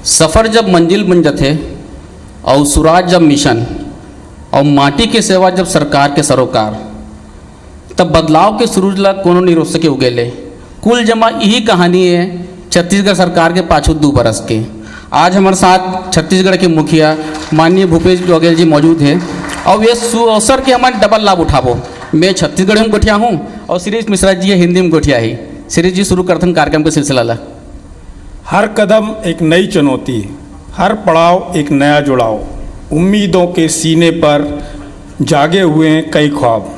सफ़र जब मंजिल बन जाते और सुराज जब मिशन और माटी के सेवा जब सरकार के सरोकार, तब बदलाव के सूरज ला कोनो नहीं रोक सके उगेले। कुल जमा यही कहानी है छत्तीसगढ़ सरकार के पाछू 2 बरस के। आज हमारे साथ छत्तीसगढ़ के मुखिया माननीय भूपेश बघेल जी मौजूद है और ये अवसर के हमारे डबल लाभ उठाबो। मैं छत्तीसगढ़ में गोठिया हूँ और शिरीष मिश्रा जी हिंदी में गोठिया ही। शिरीष जी शुरू करते हैं कार्यक्रम के सिलसिला ला। हर कदम एक नई चुनौती, हर पड़ाव एक नया जुड़ाव, उम्मीदों के सीने पर जागे हुए हैं कई ख्वाब।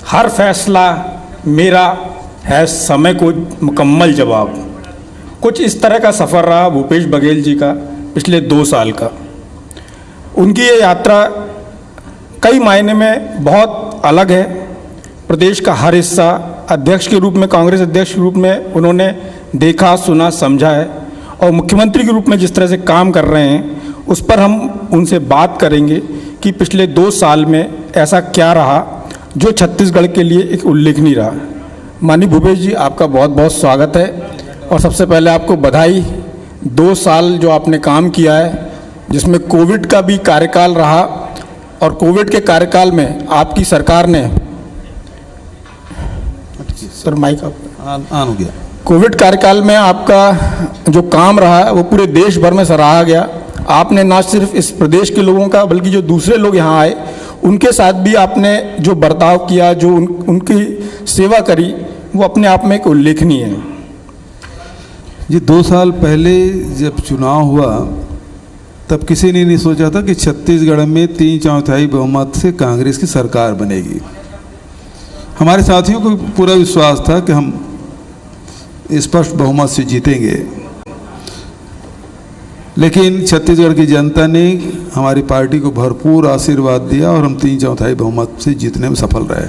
हर फैसला मेरा है समय को मुकम्मल जवाब। कुछ इस तरह का सफ़र रहा भूपेश बघेल जी का पिछले 2 साल का। उनकी ये यात्रा कई मायने में बहुत अलग है। प्रदेश का हर हिस्सा अध्यक्ष के रूप में, कांग्रेस अध्यक्ष के रूप में उन्होंने देखा, सुना, समझा है और मुख्यमंत्री के रूप में जिस तरह से काम कर रहे हैं उस पर हम उनसे बात करेंगे कि पिछले 2 साल में ऐसा क्या रहा जो छत्तीसगढ़ के लिए एक उल्लेखनीय रहा। माननीय भूपेश जी, आपका बहुत बहुत स्वागत है और सबसे पहले आपको बधाई। 2 साल जो आपने काम किया है जिसमें कोविड का भी कार्यकाल रहा और कोविड के कार्यकाल में आपकी सरकार ने माइक ऑन हो गया। कोविड कार्यकाल में आपका जो काम रहा है वो पूरे देश भर में सराहा गया। आपने ना सिर्फ इस प्रदेश के लोगों का बल्कि जो दूसरे लोग यहाँ आए उनके साथ भी आपने जो बर्ताव किया, जो उनकी सेवा करी, वो अपने आप में एक उल्लेखनीय है। जी 2 साल पहले जब चुनाव हुआ तब किसी ने नहीं सोचा था कि छत्तीसगढ़ में 3/4 बहुमत से कांग्रेस की सरकार बनेगी। हमारे साथियों को पूरा विश्वास था कि हम स्पष्ट बहुमत से जीतेंगे, लेकिन छत्तीसगढ़ की जनता ने हमारी पार्टी को भरपूर आशीर्वाद दिया और हम 3/4 बहुमत से जीतने में सफल रहे।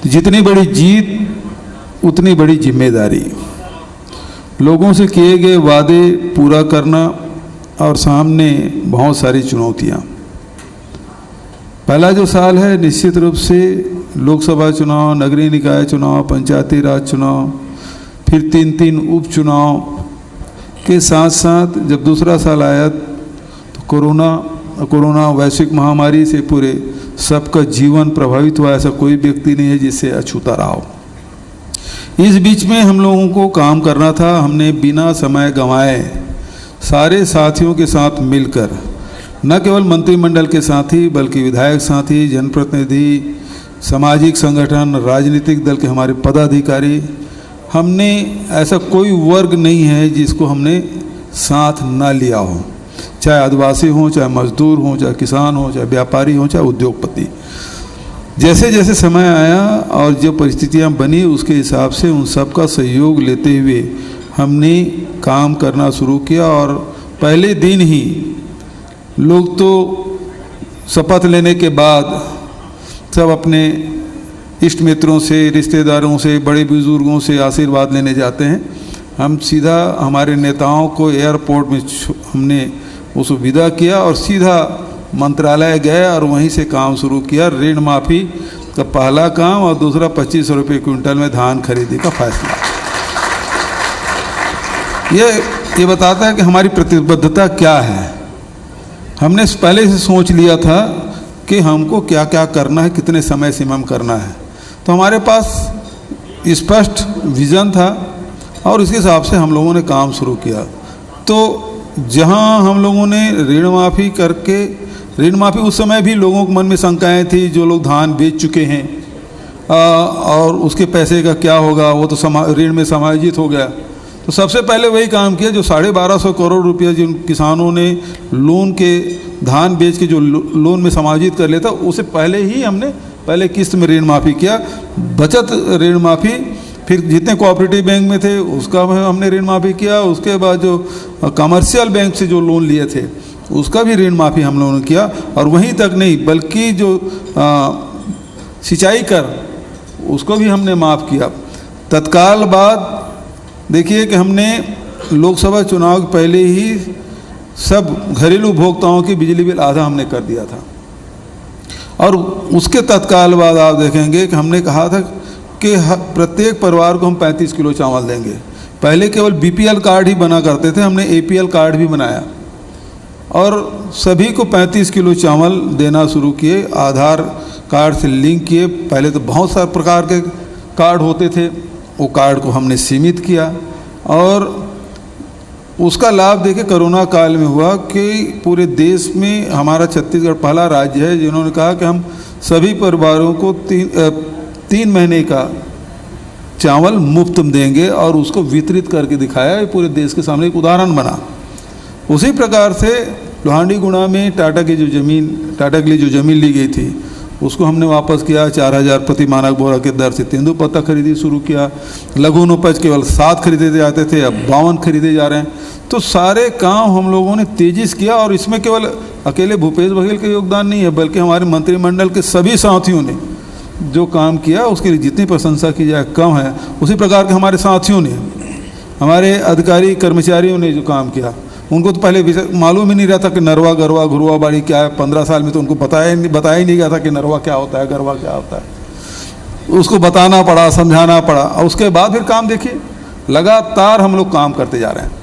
तो जितनी बड़ी जीत उतनी बड़ी जिम्मेदारी, लोगों से किए गए वादे पूरा करना और सामने बहुत सारी चुनौतियाँ। पहला जो साल है निश्चित रूप से लोकसभा चुनाव, नगरीय निकाय चुनाव, पंचायती राज चुनाव, फिर 3 उपचुनाव के साथ साथ जब दूसरा साल आया तो कोरोना वैश्विक महामारी से पूरे सबका जीवन प्रभावित हुआ। ऐसा कोई व्यक्ति नहीं है जिससे अछूता रहा हो। इस बीच में हम लोगों को काम करना था। हमने बिना समय गंवाए सारे साथियों के साथ मिलकर, न केवल मंत्रिमंडल के साथी बल्कि विधायक साथी, जनप्रतिनिधि, सामाजिक संगठन, राजनीतिक दल के हमारे पदाधिकारी, हमने ऐसा कोई वर्ग नहीं है जिसको हमने साथ ना लिया हो, चाहे आदिवासी हों, चाहे मजदूर हों, चाहे किसान हों, चाहे व्यापारी हों, चाहे उद्योगपति। जैसे जैसे समय आया और जो परिस्थितियां बनी उसके हिसाब से उन सब का सहयोग लेते हुए हमने काम करना शुरू किया। और पहले दिन ही लोग तो शपथ लेने के बाद सब अपने इष्ट मित्रों से, रिश्तेदारों से, बड़े बुजुर्गों से आशीर्वाद लेने जाते हैं। हम सीधा हमारे नेताओं को एयरपोर्ट में हमने उसको विदा किया और सीधा मंत्रालय गए और वहीं से काम शुरू किया। ऋण माफ़ी का पहला काम और दूसरा 2500 रुपये क्विंटल में धान खरीदी का फैसला। ये बताता है कि हमारी प्रतिबद्धता क्या है। हमने पहले से सोच लिया था कि हमको क्या क्या करना है, कितने समय सीमा में करना है। तो हमारे पास स्पष्ट विज़न था और इसके हिसाब से हम लोगों ने काम शुरू किया। तो जहां हम लोगों ने ऋण माफ़ी करके, ऋण माफ़ी उस समय भी लोगों के मन में शंकाएं थी, जो लोग धान बेच चुके हैं और उसके पैसे का क्या होगा, वो तो ऋण में समायोजित हो गया। तो सबसे पहले वही काम किया जो 1250 करोड़ रुपया जिन किसानों ने लोन के धान बेच के जो लोन में समायोजित कर लेता, उसे पहले ही हमने पहले किस्त में ऋण माफ़ी किया। बचत ऋण माफ़ी, फिर जितने कोऑपरेटिव बैंक में थे उसका हमने ऋण माफ़ी किया। उसके बाद जो कमर्शियल बैंक से जो लोन लिए थे उसका भी ऋण माफ़ी हम लोगों ने किया। और वहीं तक नहीं बल्कि जो सिंचाई कर उसको भी हमने माफ़ किया। तत्काल बाद देखिए कि हमने लोकसभा चुनाव के पहले ही सब घरेलू उपभोक्ताओं की बिजली बिल आधा हमने कर दिया था। और उसके तत्काल बाद आप देखेंगे कि हमने कहा था कि प्रत्येक परिवार को हम 35 किलो चावल देंगे, पहले केवल बीपीएल कार्ड ही बना करते थे, हमने एपीएल कार्ड भी बनाया और सभी को 35 किलो चावल देना शुरू किए, आधार कार्ड से लिंक किए। पहले तो बहुत सारे प्रकार के कार्ड होते थे, वो कार्ड को हमने सीमित किया और उसका लाभ देखिए कोरोना काल में हुआ कि पूरे देश में हमारा छत्तीसगढ़ पहला राज्य है जिन्होंने कहा कि हम सभी परिवारों को 3 महीने का चावल मुफ्त में देंगे और उसको वितरित करके दिखाया। ये पूरे देश के सामने एक उदाहरण बना। उसी प्रकार से लोहांडीगुड़ा में टाटा के लिए जो ज़मीन ली गई थी उसको हमने वापस किया। 4000 प्रति मानक बोरा के दर से तेंदुपत्ता खरीदी शुरू किया। लघु उपज केवल 7 खरीदे जाते थे, अब 52 खरीदे जा रहे हैं। तो सारे काम हम लोगों ने तेजी से किया और इसमें केवल अकेले भूपेश बघेल का योगदान नहीं है बल्कि हमारे मंत्रिमंडल के सभी साथियों ने जो काम किया उसके लिए जितनी प्रशंसा की जाए कम है। उसी प्रकार के हमारे साथियों ने, हमारे अधिकारी कर्मचारियों ने जो काम किया, उनको तो पहले मालूम ही नहीं रहता कि नरवा गरवा घुरवा बाड़ी क्या है। 15 साल में तो उनको बताया ही नहीं गया था कि नरवा क्या होता है, गरवा क्या होता है। उसको बताना पड़ा, समझाना पड़ा और उसके बाद फिर काम देखिए लगातार हम लोग काम करते जा रहे हैं।